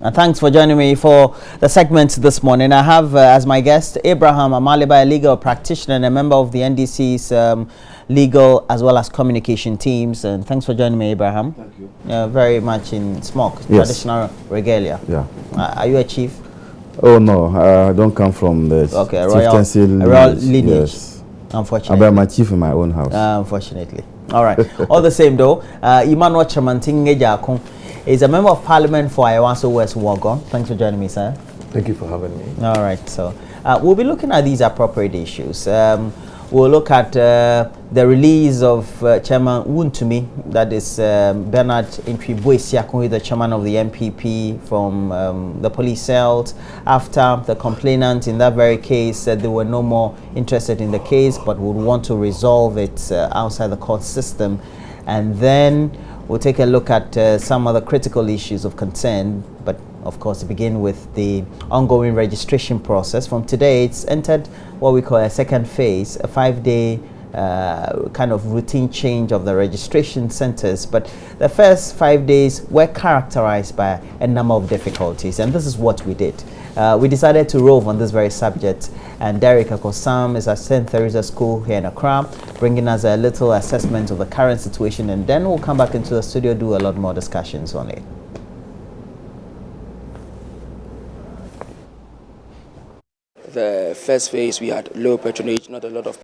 And thanks for joining me for the segment this morning. I have as my guest Abraham Amaliba, a legal practitioner and a member of the NDC's legal as well as communication teams. And thanks for joining me, Abraham. Thank you. Very much in smock, yes. Traditional regalia. Yeah. Are you a chief? Oh no, I don't come from the royal lineage. Yes. Unfortunately. I'm a chief in my own house. Unfortunately. All right. All the same though, Emmanuel Chamantinge is a member of parliament for Ayawaso West Wagon. Thanks for joining me, sir. Thank you for having me. All right. So we'll be looking at these appropriate issues. We'll look at the release of Chairman Wuntumi, that is Bernard Intwi-Boesiakun, the chairman of the MPP, from the police cells, after the complainant in that very case said they were no more interested in the case but would want to resolve it outside the court system. And then we'll take a look at some other critical issues of concern, but of course to begin with the ongoing registration process. From today, it's entered what we call a second phase, a 5-day kind of routine change of the registration centers. But the first 5 days were characterized by a number of difficulties, and this is what we did. We decided to rove on this very subject, and Derek Akosam is at St. Teresa School here in Accra, bringing us a little assessment of the current situation, and then we'll come back into the studio, do a lot more discussions on it. The first phase, we had low patronage, not a lot of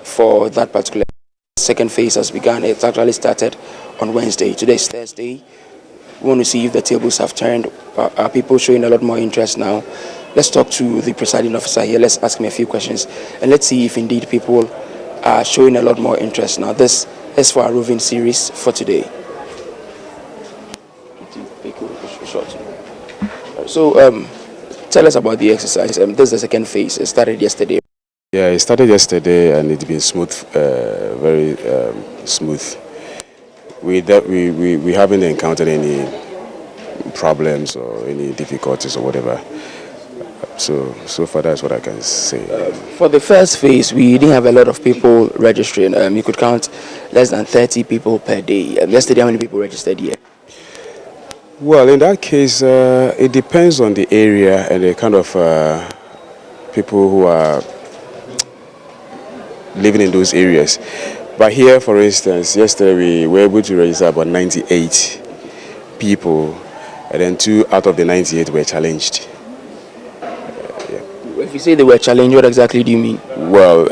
for that particular. Second phase has begun. It's actually started on Wednesday. Today is Thursday. We want to see if the tables have turned. Are people showing a lot more interest now? Let's talk to the presiding officer here. Let's ask him a few questions, and let's see if indeed people are showing a lot more interest now. This is for our roving series for today. So, tell us about the exercise. This is the second phase. It started yesterday. Yeah, it started yesterday and it's been smooth, very smooth. We haven't encountered any problems or any difficulties or whatever. So far that's what I can say. For the first phase, we didn't have a lot of people registering. You could count less than 30 people per day. Yesterday, how many people registered here? Well, in that case, it depends on the area and the kind of people who are living in those areas. But here, for instance, yesterday we were able to register about 98 people, and then 2 out of the 98 were challenged. If you say they were challenged, what exactly do you mean? Well,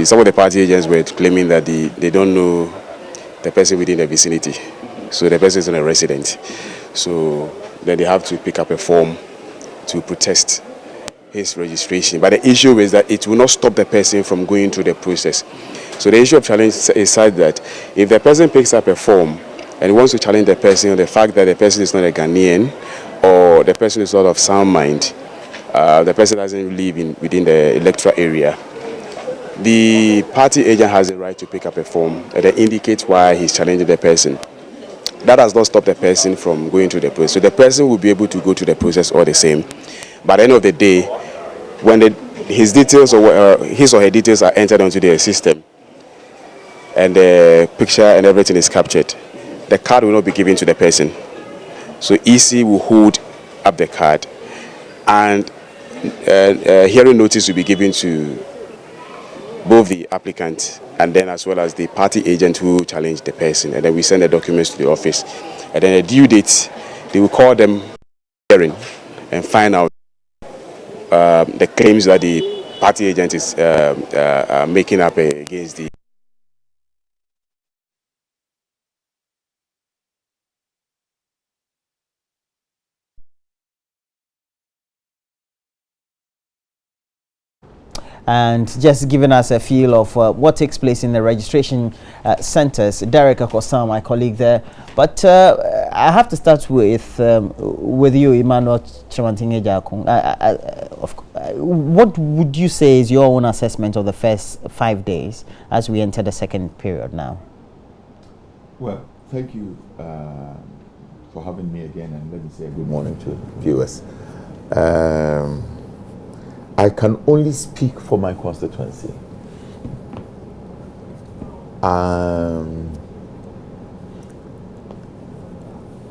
some of the party agents were claiming that they don't know the person within the vicinity. So the person is not a resident. So then they have to pick up a form to protest his registration. But the issue is that it will not stop the person from going through the process. So the issue of challenge is such that if the person picks up a form and wants to challenge the person on the fact that the person is not a Ghanaian or the person is not of sound mind, the person doesn't live within the electoral area, the party agent has the right to pick up a form that indicates why he's challenging the person. That does not stop the person from going through the process. So the person will be able to go through the process all the same. But at the end of the day, when his details or his or her details are entered onto the system and the picture and everything is captured, the card will not be given to the person. So EC will hold up the card, and hearing notice will be given to both the applicant and then as well as the party agent who challenged the person, and then we send the documents to the office, and then a due date they will call them hearing and find out the claims that the party agent is making up against the and just giving us a feel of what takes place in the registration centers. Derek Akosam, my colleague there. But I have to start with you, Emmanuel Chamantinge-Jakun. What would you say is your own assessment of the first 5 days as we enter the second period now? Well, thank you for having me again, and let me say good morning to viewers. I can only speak for my constituency.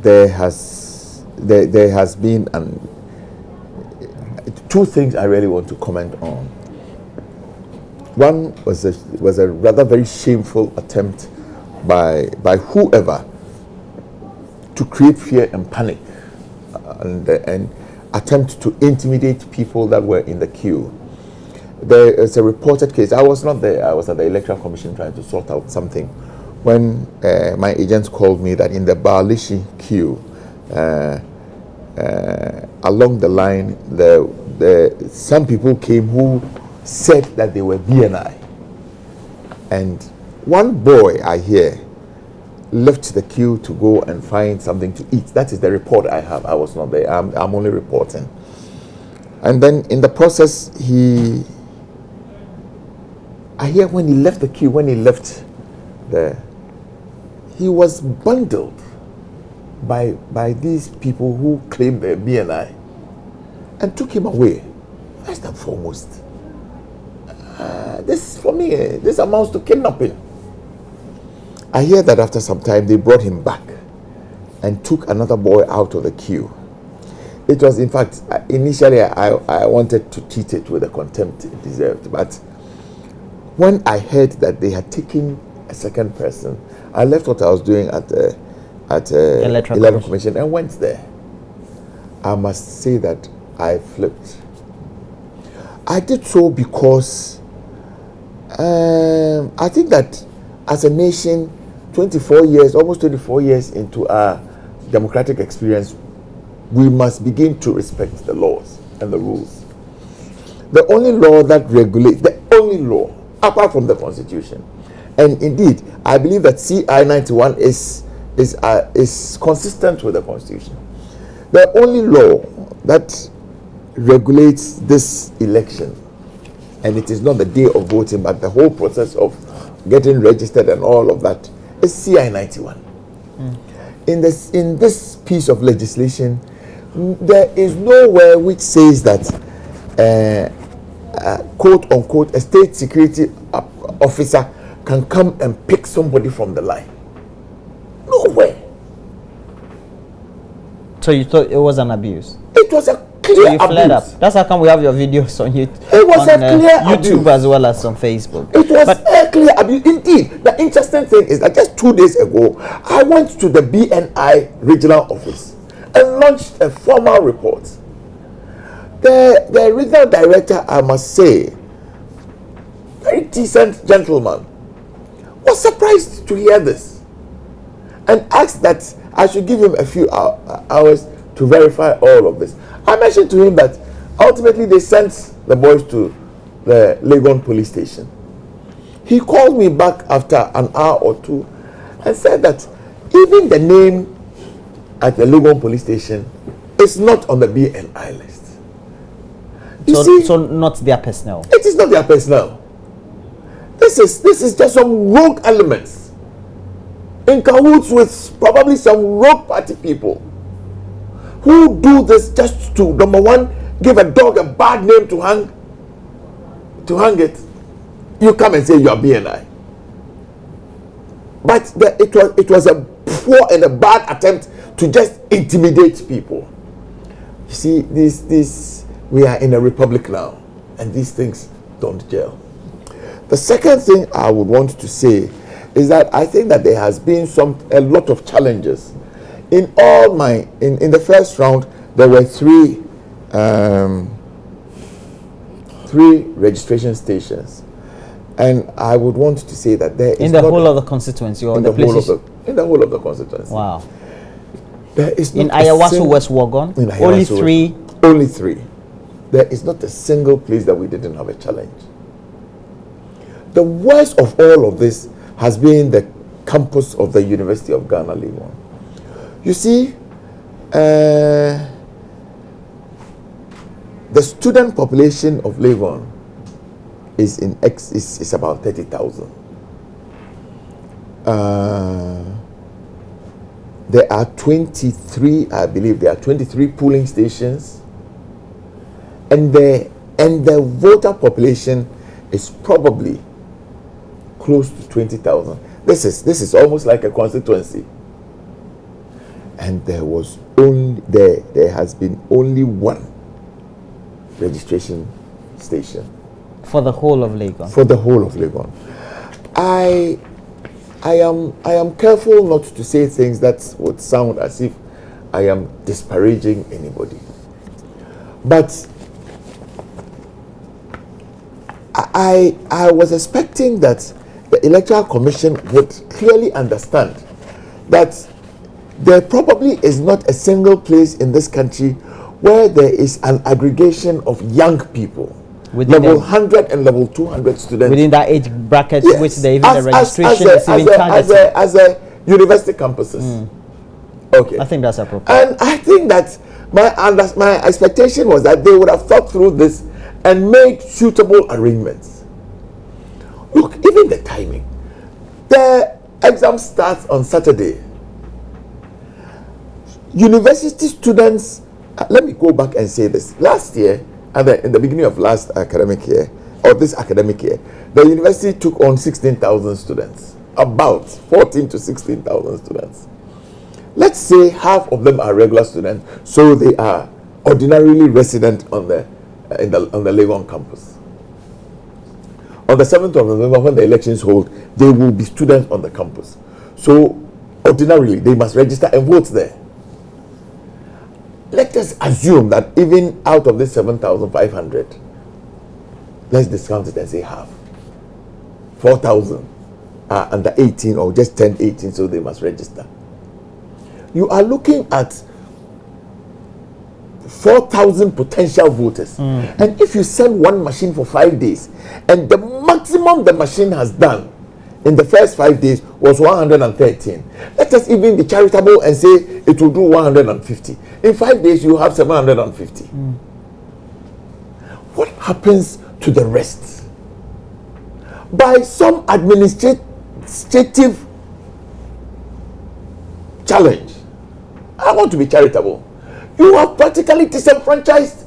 there has been two things I really want to comment on. One was a rather very shameful attempt by whoever to create fear and panic and attempt to intimidate people that were in the queue. There is a reported case. I was not there. I was at the Electoral Commission trying to sort out something when my agents called me that in the Baalishi queue, along the line, some people came who said that they were BNI. And one boy, I hear, left the queue to go and find something to eat. That is the report I have. I was not there. I'm only reporting. And then in the process, I hear when he left the queue, when he left there, he was bundled by these people who claim they're BNI and took him away. First and foremost, this for me, this amounts to kidnapping. I hear that after some time they brought him back and took another boy out of the queue. It was, in fact, initially I wanted to treat it with the contempt it deserved, but when I heard that they had taken a second person, I left what I was doing at the Electoral Commission and went there. I must say that I flipped. I did so because I think that as a nation, almost 24 years into our democratic experience, we must begin to respect the laws and the rules. The only law that regulates, the only law, apart from the Constitution, and indeed, I believe that CI 91 is consistent with the Constitution. The only law that regulates this election, and it is not the day of voting, but the whole process of getting registered and all of that, is CI 91. In this piece of legislation, there is nowhere which says that quote unquote a state security officer can come and pick somebody from the line. Nowhere. So you thought it was an abuse? It was a clear abuse. Flared up. That's how come we have your videos on YouTube. It was a clear YouTube abuse. As well as on Facebook. It was a clear abuse. Indeed, the interesting thing is that just 2 days ago, I went to the BNI regional office and launched a formal report. The regional director, I must say, very decent gentleman, was surprised to hear this and asked that I should give him a few hours to verify all of this. I mentioned to him that ultimately they sent the boys to the Legon police station. He called me back after an hour or two and said that even the name at the Legon police station is not on the BNI list. So not their personnel. It is not their personnel. This is just some rogue elements in cahoots with probably some rogue party people who do this just to, number one, give a dog a bad name to hang it. You come and say you are BNI. But it was a poor and a bad attempt to just intimidate people. You see, this we are in a republic now, and these things don't gel. The second thing I would want to say is that I think that there has been a lot of challenges. In the first round, there were three registration stations, and I would want to say that there is in the whole of the constituency, or the places in the whole of the constituency. Wow. There is not in Ayawaso, West Wuogon, only three. Only three. There is not a single place that we didn't have a challenge. The worst of all of this has been the campus of the University of Ghana, Legon. You see, the student population of Legon is about 30,000. There are 23, I believe there are 23 polling stations, and the voter population is probably close to 20,000. This is almost like a constituency. and there has been only one registration station for the whole of Legon. For the whole of Legon. I am careful not to say things that would sound as if I am disparaging anybody. But I was expecting that the Electoral Commission would clearly understand that there probably is not a single place in this country where there is an aggregation of young people, within level 100 and level 200 students. Within that age bracket, Yes, which the registration is even targeted. As a university campuses. Okay. I think that's appropriate. And I think that my expectation was that they would have thought through this and made suitable arrangements. Look, even the timing. The exam starts on Saturday. University students, let me go back and say this. Last year, in the beginning of last academic year, or this academic year, the university took on 16,000 students, about 14 to 16,000 students. Let's say half of them are regular students, so they are ordinarily resident on the Legon campus. On the 7th of November, when the elections hold, they will be students on the campus. So ordinarily, they must register and vote there. Let us assume that even out of this 7,500, let's discount it and say half. 4,000 are under 18 or just turned 18, so they must register. You are looking at 4,000 potential voters. And if you send one machine for 5 days, and the maximum the machine has done in the first 5 days was 113. Let us even be charitable and say it will do 150. In 5 days, you have 750. What happens to the rest? By some administrative challenge, I want to be charitable. You have practically disenfranchised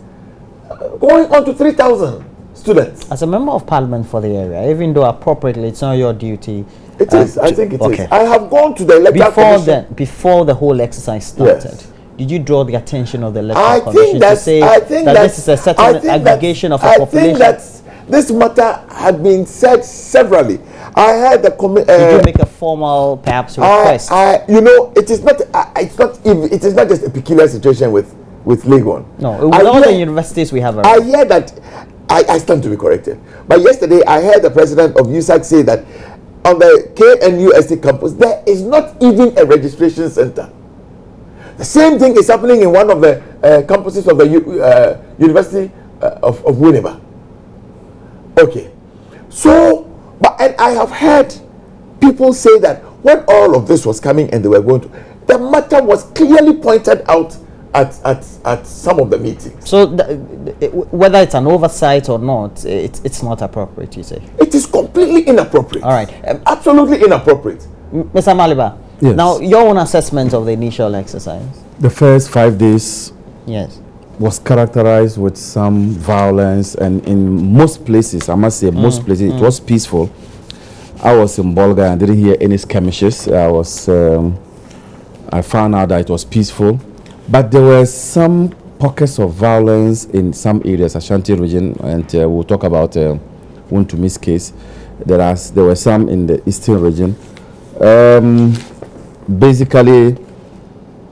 going on to 3,000 students. As a member of parliament for the area, even though appropriately it's not your duty. It is. I think it is. I have gone to the electoral commission. Before the whole exercise started, Yes. Did you draw the attention of the electoral commission to say that this is a certain aggregation of a population? I think that this matter had been said severally. I heard the did you make a formal, perhaps, request? You know, it is not. It is not just a peculiar situation with Legon. No, with all the universities we have around. I hear that. I stand to be corrected. But yesterday, I heard the president of USAC say that on the KNUST campus, there is not even a registration center. The same thing is happening in one of the campuses of the University of Winneba. Okay. So, and I have heard people say that when all of this was coming and they were going to, the matter was clearly pointed out at some of the meetings. So whether it's an oversight or not, it's not appropriate, you say? It is completely inappropriate. All right. Absolutely inappropriate. Mr. Maliba, yes. Now your own assessment of the initial exercise. The first 5 days Yes. was characterized with some violence, and in most places, I must say most places, it was peaceful. I was in Bolga and didn't hear any skirmishes. I found out that it was peaceful. But there were some pockets of violence in some areas, Ashanti region, and we'll talk about Wuntumi's case. There were some in the eastern region. Basically,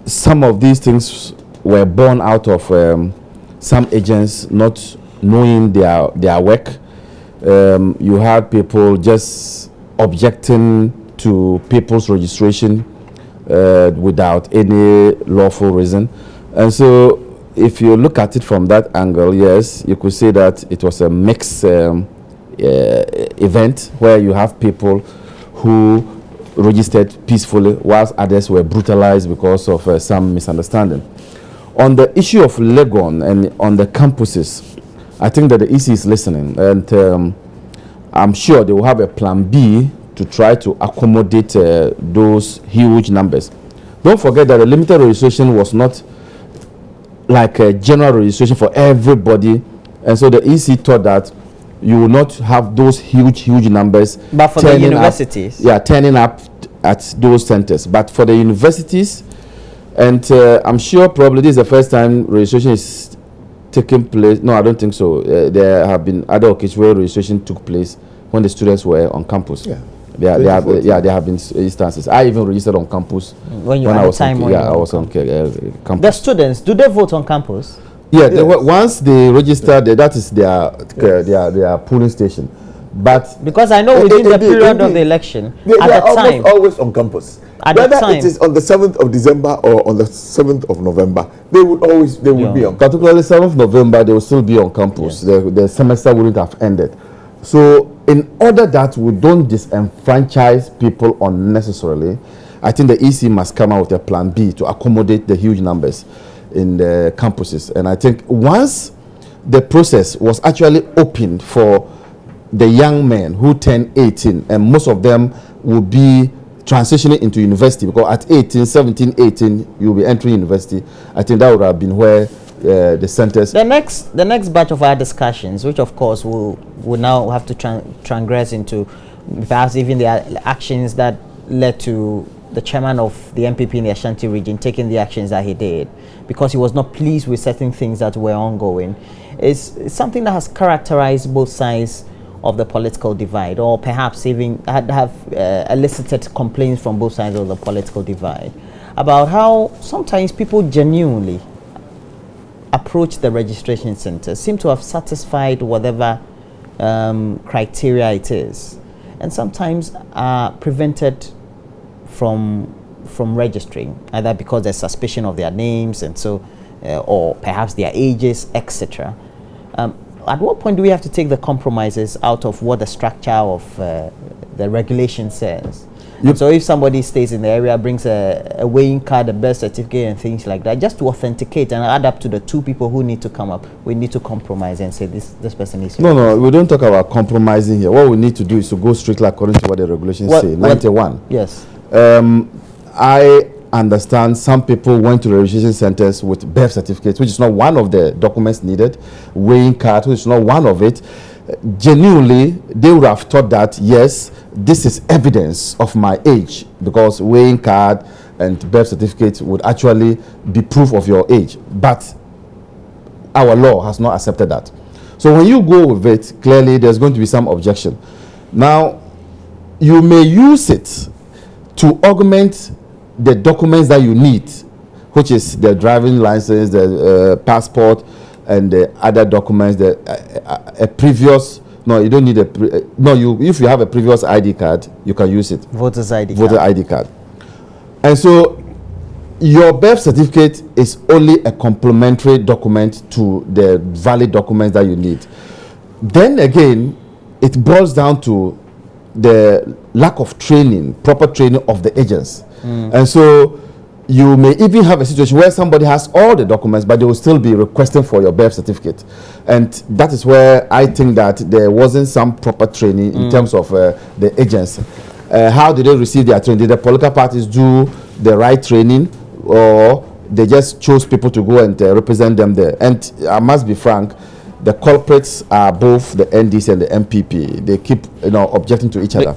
some of these things were born out of some agents not knowing their work. You had people just objecting to people's registration without any lawful reason. And so if you look at it from that angle, yes, you could say that it was a mixed event where you have people who registered peacefully whilst others were brutalized because of some misunderstanding. On the issue of Legon and on the campuses, I think that the EC is listening, and I'm sure they will have a plan B to try to accommodate those huge numbers. Don't forget that the limited registration was not like a general registration for everybody, and so the EC thought that you will not have those huge numbers. But for the universities? Turning up at those centers. But for the universities, And I'm sure probably this is the first time registration is taking place. No, I don't think so. There have been other occasions where registration took place when the students were on campus. Yeah. There have been instances. I even registered on campus when I was on campus. The students, do they vote on campus? Yeah, yes. Once they register, that is their polling station. But because I know within the period of the election, they are always on campus. Whether it is on the 7th of December or on the 7th of November, they would be on campus. Particularly 7th of November, they will still be on campus. Yeah. The semester wouldn't have ended. So in order that we don't disenfranchise people unnecessarily, I think the EC must come out with a plan B to accommodate the huge numbers in the campuses. And I think once the process was actually opened for the young men who turn 18, and most of them will be transitioning into university, because at 17, 18, you'll be entering university. I think that would have been where the centers. The next batch of our discussions, which of course will now have to transgress into perhaps even the actions that led to the chairman of the MPP in the Ashanti region taking the actions that he did because he was not pleased with certain things that were ongoing, is something that has characterized both sides of the political divide, or perhaps even have elicited complaints from both sides of the political divide about how sometimes people genuinely approach the registration center, seem to have satisfied whatever criteria it is, and sometimes are prevented from registering, either because there's suspicion of their names and so or perhaps their ages, etc. At what point do we have to take the compromises out of what the structure of the regulation says? Yep. So if somebody stays in the area, brings a weighing card, a birth certificate and things like that, just to authenticate and add up to the two people who need to come up, we need to compromise and say this person is... No, we don't talk about compromising here. What we need to do is to go strictly according to what the regulations say. 91. Yes. I understand some people went to the registration centers with birth certificates, which is not one of the documents needed, weighing card, which is not one of it. Genuinely, they would have thought that, yes, this is evidence of my age, because weighing card and birth certificate would actually be proof of your age. But our law has not accepted that. So when you go with it, clearly there's going to be some objection. Now, you may use it to augment the documents that you need, which is the driving license, the passport, and the other documents. A previous, no, you don't need if you have a previous ID card, you can use it. Voter's ID Voter ID card. And so your birth certificate is only a complementary document to the valid documents that you need. Then again, it boils down to the lack of training, proper training of the agents. And so you may even have a situation where somebody has all the documents, but they will still be requesting for your birth certificate. And that is where I think that there wasn't some proper training in terms of the agents. How did they receive their training? Did the political parties do the right training, or they just chose people to go and represent them there? And I must be frank, the culprits are both the NDC and the MPP. They keep objecting to each other.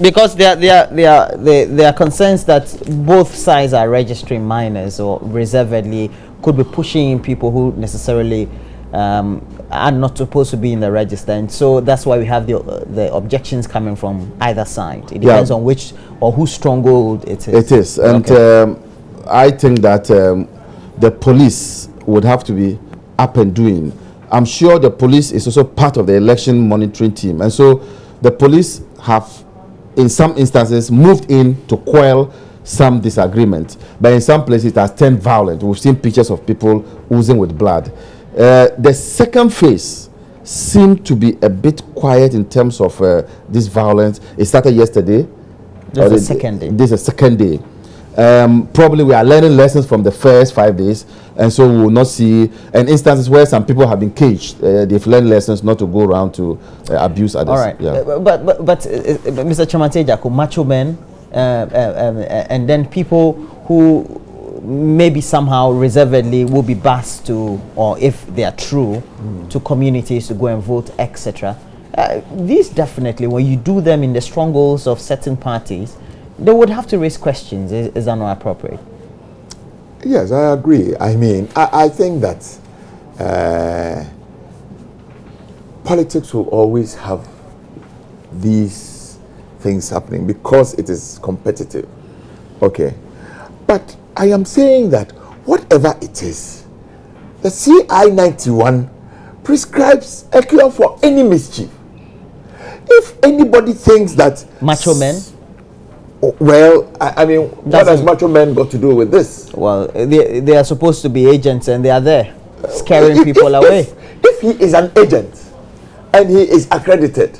Because there are concerns that both sides are registering minors, or reservedly could be pushing in people who necessarily are not supposed to be in the register, and so that's why we have the objections coming from either side. It depends on which or whose stronghold it is. It is, and I think that the police would have to be up and doing. I'm sure the police is also part of the election monitoring team, and so the police have, in some instances, moved in to quell some disagreement, but in some places it has turned violent. We've seen pictures of people oozing with blood. The second phase seemed to be a bit quiet in terms of this violence. It started yesterday. This is the second day. This is the second day. Probably we are learning lessons from the first 5 days, and so we will not see instances where some people have been caged. They've learned lessons not to go around to abuse others. All right, but Mr. Chamanteja, macho men, and then people who maybe somehow reservedly will be bused to, or if they are true, to communities to go and vote, etc. These definitely, when you do them in the strongholds of certain parties, they would have to raise questions. Is that not appropriate? Yes, I agree. I mean, I think that politics will always have these things happening because it is competitive. Okay. But I am saying that whatever it is, the CI 91 prescribes a cure for any mischief. If anybody thinks that Macho men? Well, I mean, what has macho men got to do with this? Well, they are supposed to be agents and they are there scaring people away. If he is an agent and he is accredited,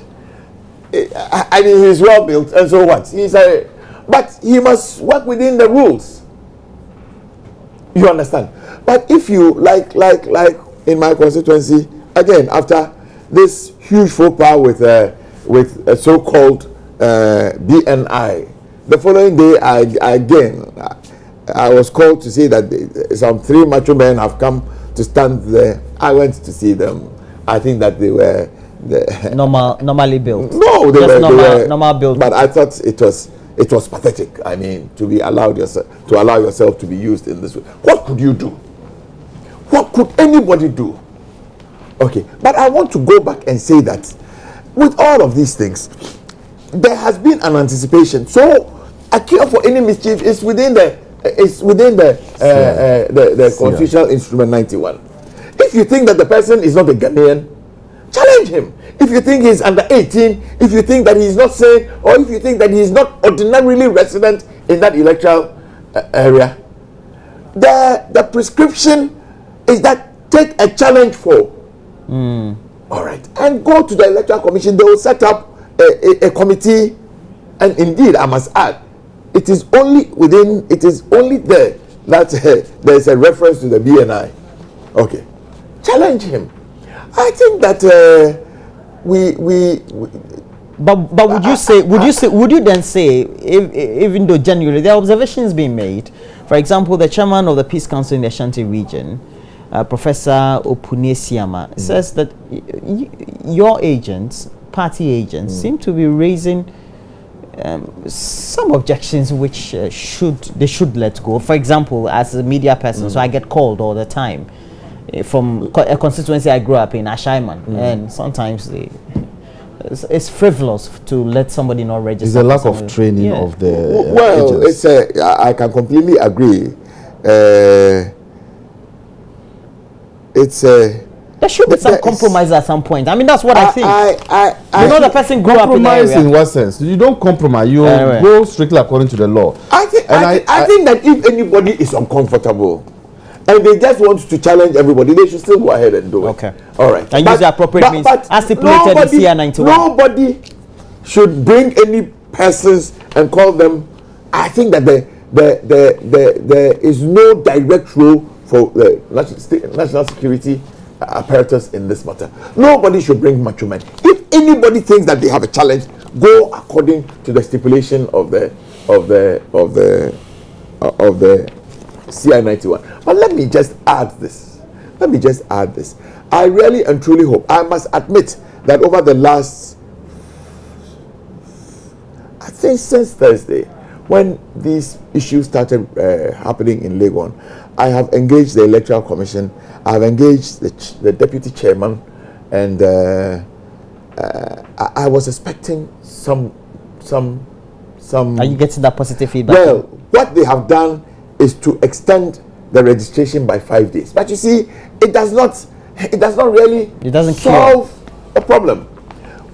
I mean, he's well built, and so what? But he must work within the rules. You understand? But if you like in my constituency, again, after this huge faux pas with a so-called BNI, the following day, I was called to say that some 3 macho men have come to stand there. I went to see them. I think that they were normally built. No, they were normal built. But I thought it was pathetic. I mean, to allow yourself to be used in this way. What could you do? What could anybody do? Okay, but I want to go back and say that with all of these things, there has been an anticipation. So a cure for any mischief is within the constitutional instrument 91. If you think that the person is not a Ghanaian, challenge him. If you think he's under 18, if you think that he's not sane, or if you think that he's not ordinarily resident in that electoral area, the prescription is that take a challenge for. All right, and go to the electoral commission. They will set up a committee, and indeed, I must add, it is only there that there is a reference to the BNI. Okay, challenge him. I think that But would you then say, even though genuinely there are observations being made, for example, the chairman of the Peace Council in the Ashanti region, Professor Opunesiama, says that your agents, party agents, seem to be raising some objections which they should let go. For example, as a media person, so I get called all the time from a constituency I grew up in, Ashaiman, and sometimes it's frivolous to let somebody not register. There's a lack of training of the well, agents. I can completely agree. There should be some compromise at some point. I mean, that's what I think. The person grew up in the area. In what sense? You don't compromise. You go strictly according to the law. I think that if anybody is uncomfortable and they just want to challenge everybody, they should still go ahead and do it. Okay. All right. And use the appropriate means as stipulated in CR 91. Nobody should bring any persons and call them. I think that there is no direct role for the national security apparatus in this matter. Nobody should bring macho men. If anybody thinks that they have a challenge, go according to the stipulation of the CI 91. But let me just add this. I really and truly hope, I must admit that over the last, I think since Thursday, when these issues started happening in Legon, I have engaged the Electoral Commission, I have engaged the Deputy Chairman, and I was expecting some. Are you getting that positive feedback? Well, what they have done is to extend the registration by 5 days. But you see, it does not really solve a problem.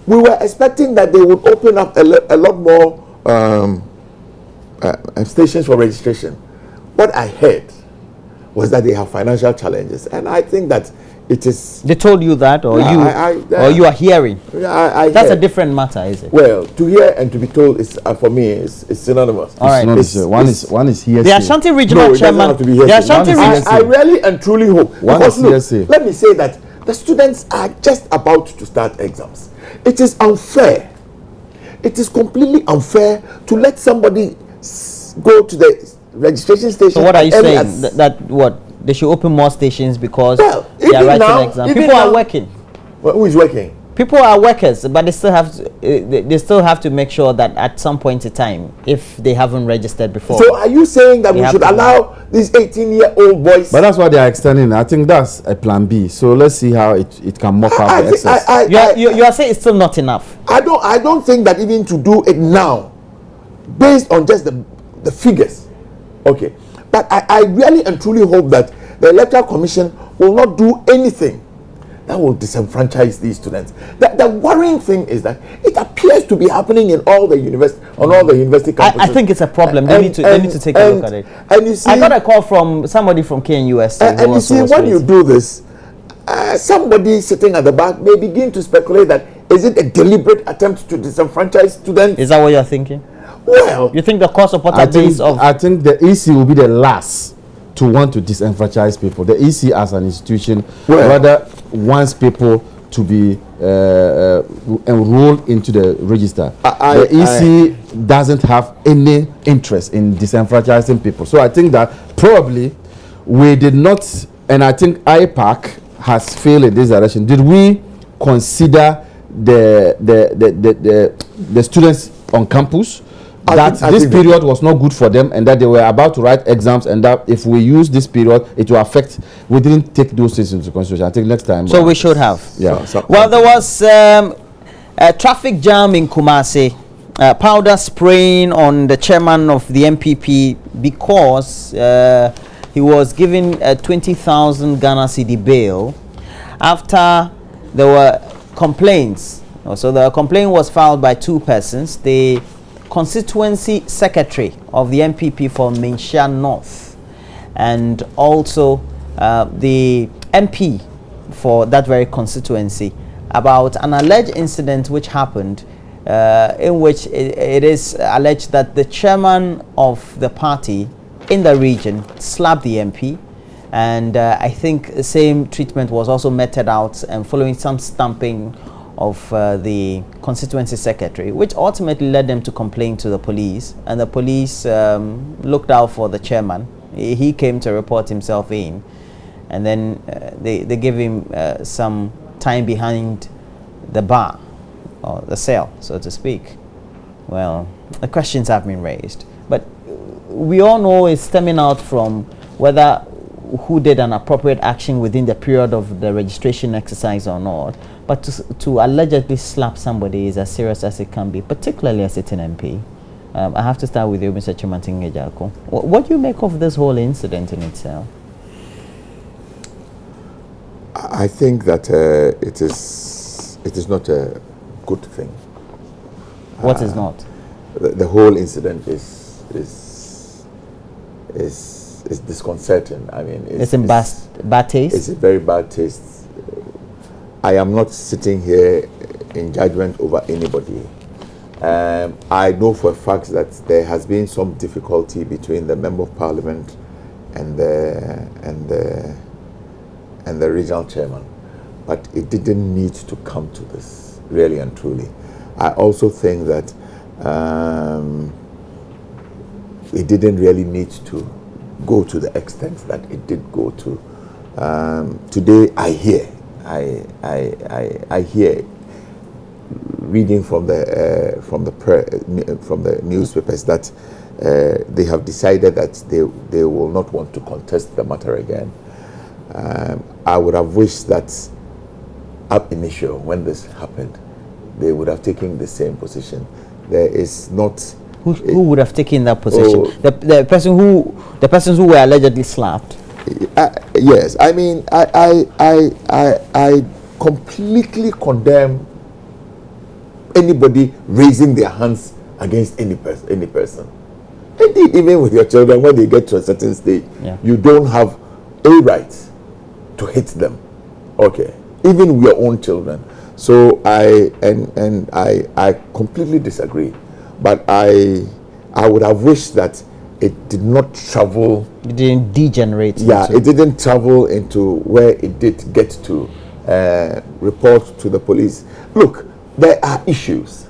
We were expecting that they would open up a lot more stations for registration. What I heard was that they have financial challenges, and I think that it is. They told you that, or you are hearing? I That's heard. a different matter, is it? Well, to hear and to be told is for me is synonymous. All right. One is hearsay. The Ashanti regional chairman. I really and truly hope. One because is look, hearsay. let me say that the students are just about to start exams. It is unfair. It is completely unfair to let somebody go to the registration station. So what are you saying? That what? They should open more stations because they are writing exams. People are working. Well, who is working? People are workers, but they still have to make sure that at some point in time, if they haven't registered before. So are you saying that we should allow these 18-year-old boys. But that's why they are extending. I think that's a plan B. So let's see how it can mop up the excess. You are saying it's still not enough. I don't think that even to do it now, based on just the figures, okay. But I really and truly hope that the Electoral Commission will not do anything that will disenfranchise these students. The worrying thing is that it appears to be happening in all the university campuses. I think it's a problem. They need to take a look at it. And you see, I got a call from somebody from KNUS. And you see, when you do this, somebody sitting at the back may begin to speculate that is it a deliberate attempt to disenfranchise students? Is that what you're thinking? Well, you think the core supporter base of... I think the EC will be the last to want to disenfranchise people. The EC as an institution rather wants people to be enrolled into the register. The EC doesn't have any interest in disenfranchising people. So I think that probably we did not, and I think IPAC has failed in this direction. Did we consider the students on campus? That this period was not good for them, and that they were about to write exams, and that if we use this period, it will affect. We didn't take those things into consideration. I think next time. So we should have. Yeah. Well, there was a traffic jam in Kumasi. Powder spraying on the chairman of the MPP because he was given a 20,000 Ghana cedi bail after there were complaints. So the complaint was filed by two persons. The constituency secretary of the MPP for Minsha North and also the MP for that very constituency about an alleged incident which happened in which it is alleged that the chairman of the party in the region slapped the MP, and I think the same treatment was also meted out and following some stamping of the constituency secretary, which ultimately led them to complain to the police, and the police looked out for the chairman. He came to report himself in, and then they gave him some time behind the bar or the cell, so to speak. Well, the questions have been raised, but we all know it's stemming out from whether who did an appropriate action within the period of the registration exercise or not. But to allegedly slap somebody is as serious as it can be, particularly a sitting MP. I have to start with you, Mr. Chimantin Ngejako. What do you make of this whole incident in itself? I think that it is not a good thing. What is not? The whole incident is disconcerting. I mean, it's in bad taste. It's a very bad taste. I am not sitting here in judgment over anybody. I know for a fact that there has been some difficulty between the Member of Parliament and the regional chairman, but it didn't need to come to this, really and truly. I also think that it didn't really need to go to the extent that it did go to. Today, I hear, reading from the newspapers that they have decided that they will not want to contest the matter again. I would have wished that ab initio, when this happened, they would have taken the same position. There is not. Who would have taken that position? The persons who were allegedly slapped. Yes, I mean, I completely condemn anybody raising their hands against any person. Indeed, even with your children, when they get to a certain stage, you don't have a right to hit them. Okay, even with your own children. So I completely disagree. But I would have wished that it did not travel. It didn't degenerate. It didn't travel into where it did get to. Report to the police. Look, there are issues.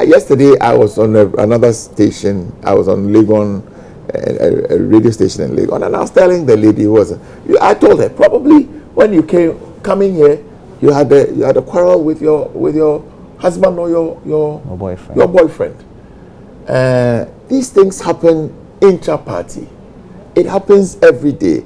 Yesterday I was on another station. I was on Legon, a radio station in Legon, and I was telling the lady I told her probably when you coming here, you had a quarrel with your husband or your boyfriend. These things happen intra-party, It happens every day.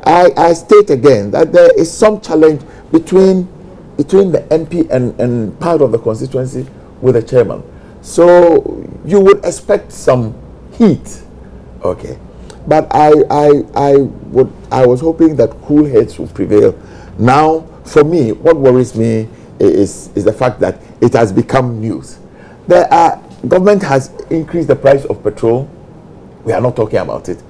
I state again that there is some challenge between the MP and part of the constituency with the chairman. So you would expect some heat, okay. But I was hoping that cool heads would prevail. Now, for me, what worries me is the fact that it has become news. Government has increased the price of petrol. We are not talking about it.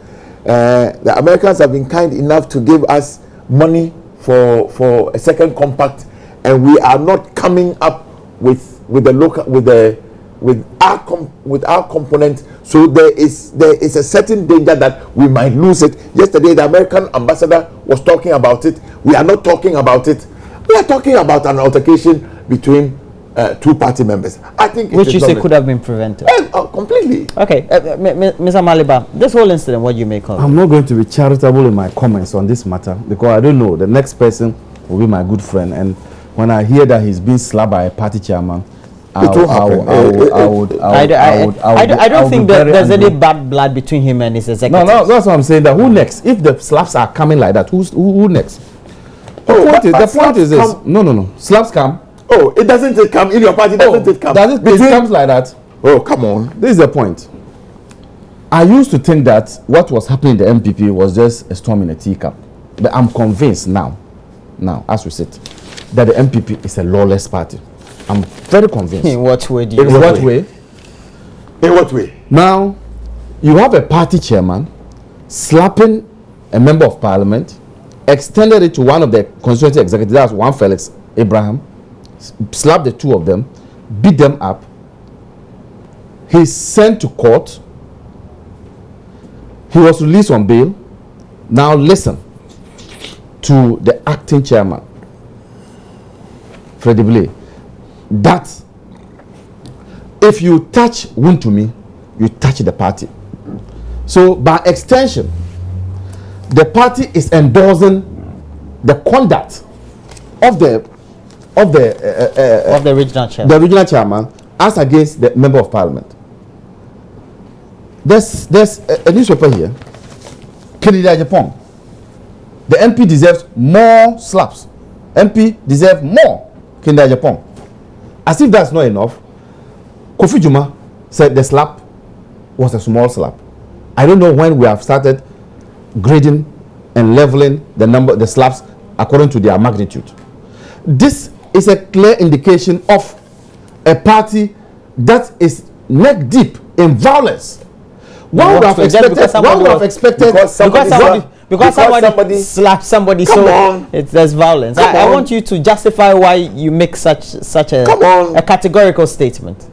The Americans have been kind enough to give us money for a second compact, and we are not coming up with our component. So there is a certain danger that we might lose it. Yesterday, the American ambassador was talking about it. We are not talking about it. We are talking about an altercation between two party members. I think which you say could have been prevented. Completely. Okay, Mr. Maliba, this whole incident, what do you make of it? I'm not going to be charitable in my comments on this matter because I don't know. The next person will be my good friend, and when I hear that he's being slapped by a party chairman, I don't think that there's any bad blood between him and his executive. No, that's what I'm saying. That who next? If the slaps are coming like that, who next? The point is this. No. Slaps come. Oh, it doesn't come in your party. Doesn't it come? It comes like that. Oh, come on. This is the point. I used to think that what was happening in the MPP was just a storm in a teacup. But I'm convinced now, as we sit, that the MPP is a lawless party. I'm very convinced. In what way do you In what way? In what way? Now, you have a party chairman slapping a member of parliament, extended it to one of the constituency executives, that's one Felix Abraham, slapped the two of them, beat them up. He's sent to court. He was released on bail. Now listen to the acting chairman, Freddie Blay, that if you touch Wontumi, you touch the party. So by extension, the party is endorsing the conduct of the regional chairman. The regional chairman as against the member of parliament. There's a newspaper here. Kennedy Japan. The MP deserves more slaps. MP deserves more Kennedy Japan. As if that's not enough, Kofi Juma said the slap was a small slap. I don't know when we have started grading and leveling the slaps according to their magnitude. This is a clear indication of a party that is neck deep in violence. One would have expected because somebody slapped somebody, so there's violence. I want you to justify why you make such a categorical statement.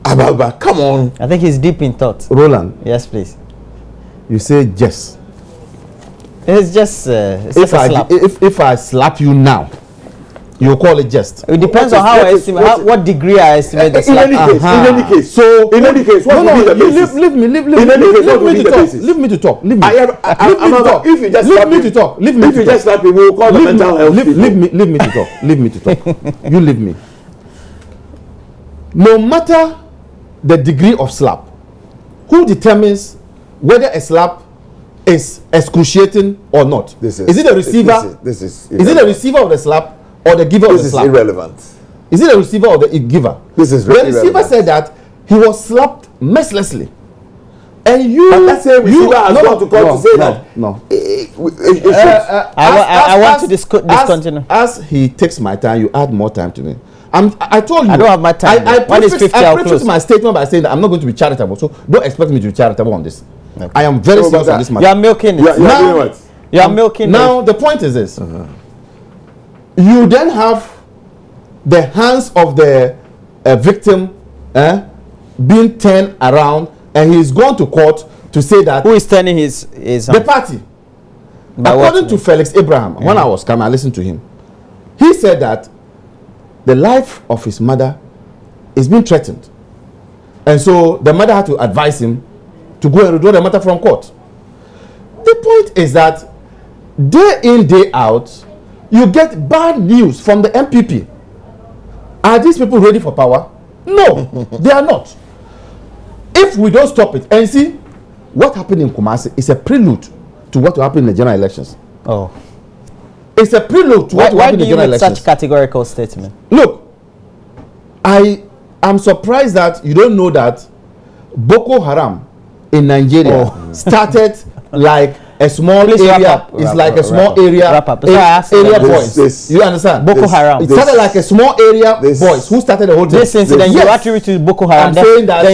Ababa, come on. I think he's deep in thought. Roland. Yes, please. You say yes. It's just if I slap you now, you call it jest. It depends on how I estimate what degree I estimate the slap. In any case, what would be the basis? Leave me to talk. If you just slap me, we will call the mental health people. Leave me to talk. You leave me. No matter the degree of slap, who determines whether a slap is excruciating or not? Is it the receiver? Is it the receiver of the slap or the giver of the slap? This is irrelevant. Is it the receiver or the giver? This is very irrelevant. The receiver said that he was slapped mercilessly. And you, but let's say receiver has gone to court to say that. No. I want to discontinue. As he takes my time, you add more time to me. I told you. I don't have my time. I preface my statement by saying that I'm not going to be charitable. So don't expect me to be charitable on this. Okay. I am very serious on this matter. You are milking it. You are milking it. Now the point is this. You then have the hands of the victim being turned around, and he's gone to court to say that. Who is turning his the party? According to Felix Abraham, when I was coming, I listened to him. He said that the life of his mother is being threatened, and so the mother had to advise him to go and withdraw the matter from court. The point is that day in, day out, you get bad news from the MPP. Are these people ready for power? No, they are not. If we don't stop it, and see, what happened in Kumasi is a prelude to what will happen in the general elections. Oh. It's a prelude to what will happen in the general elections. Why do you make such categorical statement? Look, I am surprised that you don't know that Boko Haram in Nigeria started like a small area. It's like a small area. Area boys. You understand? Boko Haram. It started like a small area boys who started the whole thing. This incident, you attribute to Boko Haram. I'm saying that.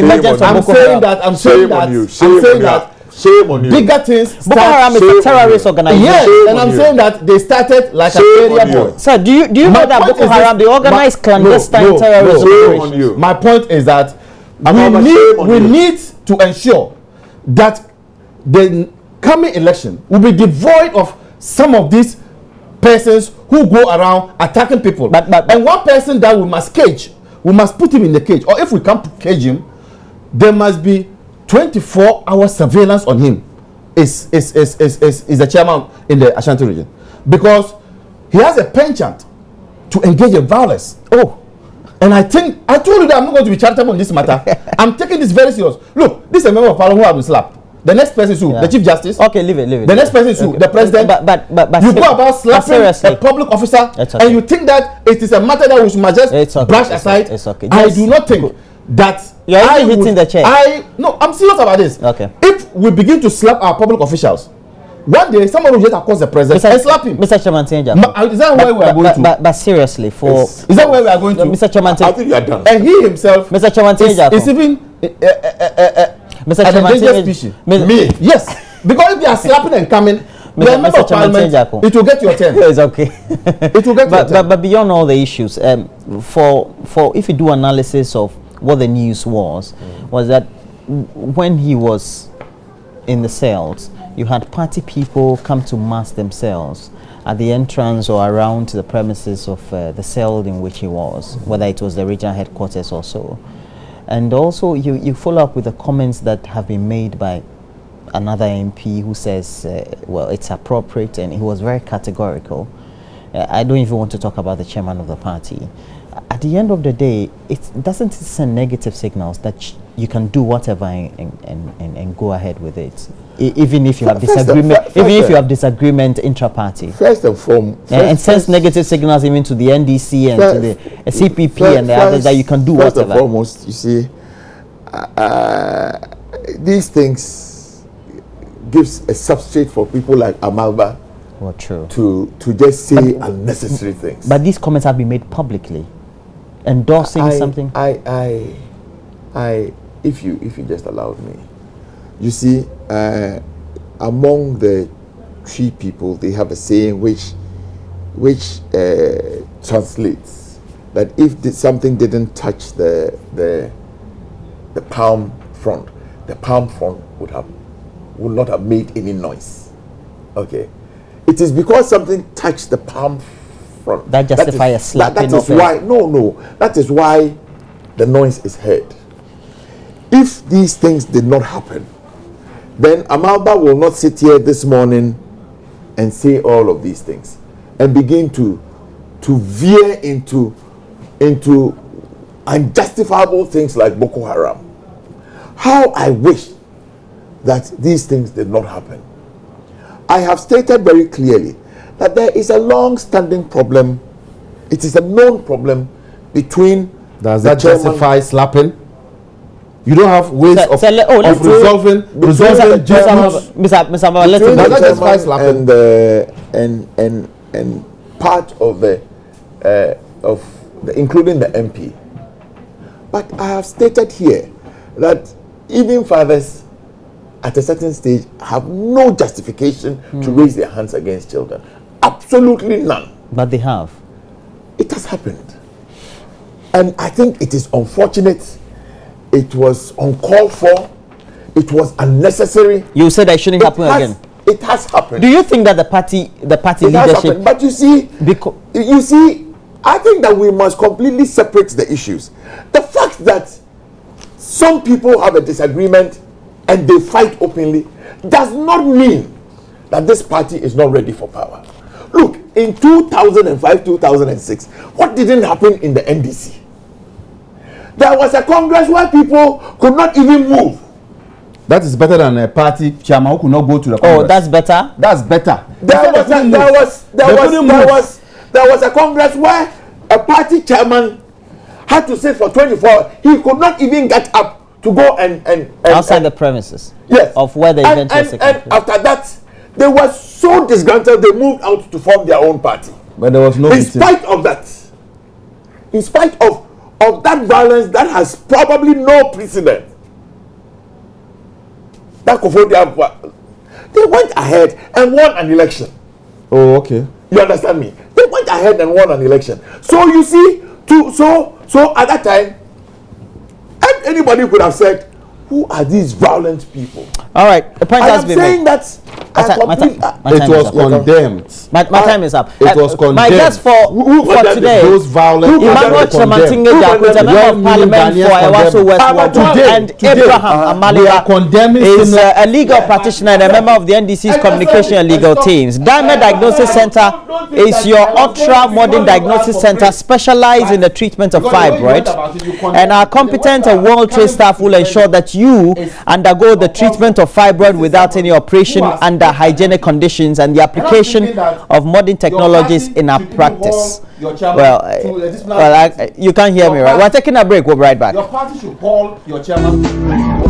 I'm saying that. Shame on you. Bigger things. Boko Haram is a terrorist organization. Yes, and I'm saying that they started like an area boy. Sir, do you know that Boko Haram, they organize clandestine terrorism? My point is that we need to ensure that the coming election will be devoid of some of these persons who go around attacking people. And one person that we must cage, we must put him in the cage. Or if we can't cage him, there must be 24-hour surveillance on him. Is the chairman in the Ashanti region, because he has a penchant to engage in violence. Oh, and I think I told you that I'm not going to be charitable in this matter. I'm taking this very serious. Look, this is a member of parliament who has been slapped. The next person is who? The Chief Justice. Okay, leave it. The next person is who? The President. But you go about slapping a public officer, and you think that it is a matter that we must just brush aside. It's okay. I do not think that you're only hitting the chair. I'm serious about this. Okay. If we begin to slap our public officials, one day someone will just across the president and slap him. Mr. Chairman, is that where we are going to? But seriously, is that where we are going to? Mr. Chairman, I think you are done. And he himself, Mr. Chairman, is even Mr. an Chairman, endangered species. Me? Yes. Because if they are slapping and coming, the member of parliament, it will get your turn. It's okay. It will get your turn. But beyond all the issues, for if you do analysis of what the news was that when he was in the cells, you had party people come to mass themselves at the entrance or around the premises of the cell in which he was, whether it was the regional headquarters or so. And also you follow up with the comments that have been made by another MP who says, well, it's appropriate, and he was very categorical. I don't even want to talk about the chairman of the party. At the end of the day, it doesn't send negative signals that you can do whatever and go ahead with it, even if you have disagreement, if you have disagreement intra-party. First and foremost, and sends negative signals even to the NDC and to the CPP and the others that you can do whatever. First and foremost, you see, these things gives a substrate for people like Amalba to just say unnecessary things. But these comments have been made publicly, endorsing something. If you just allowed me, you see, among the Tree people, they have a saying which translates that if something didn't touch the palm front, the palm front would not have made any noise. Okay, it is because something touched the palm front that justifies a slapping. That is why the noise is heard. If these things did not happen, then Amalba will not sit here this morning and say all of these things and begin to veer into unjustifiable things like Boko Haram. How I wish that these things did not happen. I have stated very clearly that there is a long-standing problem. It is a known problem between. Does that justify slapping? You don't have ways of resolving disputes. Mr. And part of including the MP. But I have stated here that even fathers at a certain stage have no justification to raise their hands against children. Absolutely none. But they have. It has happened. And I think it is unfortunate. It was uncalled for. It was unnecessary. You said that shouldn't happen again. It has happened. Do you think that the party leadership? But you see, I think that we must completely separate the issues. The fact that some people have a disagreement and they fight openly does not mean that this party is not ready for power. Look, in 2005, 2006, what didn't happen in the NDC? There was a Congress where people could not even move. That is better than a party chairman who could not go to the Congress. Oh, that's better? That's better. There was a Congress where a party chairman had to sit for 24. He could not even get up to go and outside the premises. Yes. Of where the event was taking place. And after that, they were so disgruntled they moved out to form their own party. But there was no In meeting. spite of that, in spite of that violence that has probably no precedent, that they went ahead and won an election. Oh, okay. You understand me? They went ahead and won an election. So you see, so at that time, anybody could have said, "Who are these violent people?" All right, the point has been made. I'm saying that It was condemned. My time is up. It was condemned. My guest for today, those violent Emmanuel Chamantinge Jakuta, member of parliament for Ewaso West Ward, and Abraham Amaliba is a legal practitioner and a member of the NDC's communication and legal teams. Diamond Diagnosis Center is your ultra modern diagnosis center specialized in the treatment of fibroid, and our competent and well-trained staff will ensure that you undergo the treatment of fibroid without any operation under hygienic conditions and the application of modern technologies in our practice. Well, you can't hear me, right? We're taking a break. We'll be right back. Your party should call your chairman.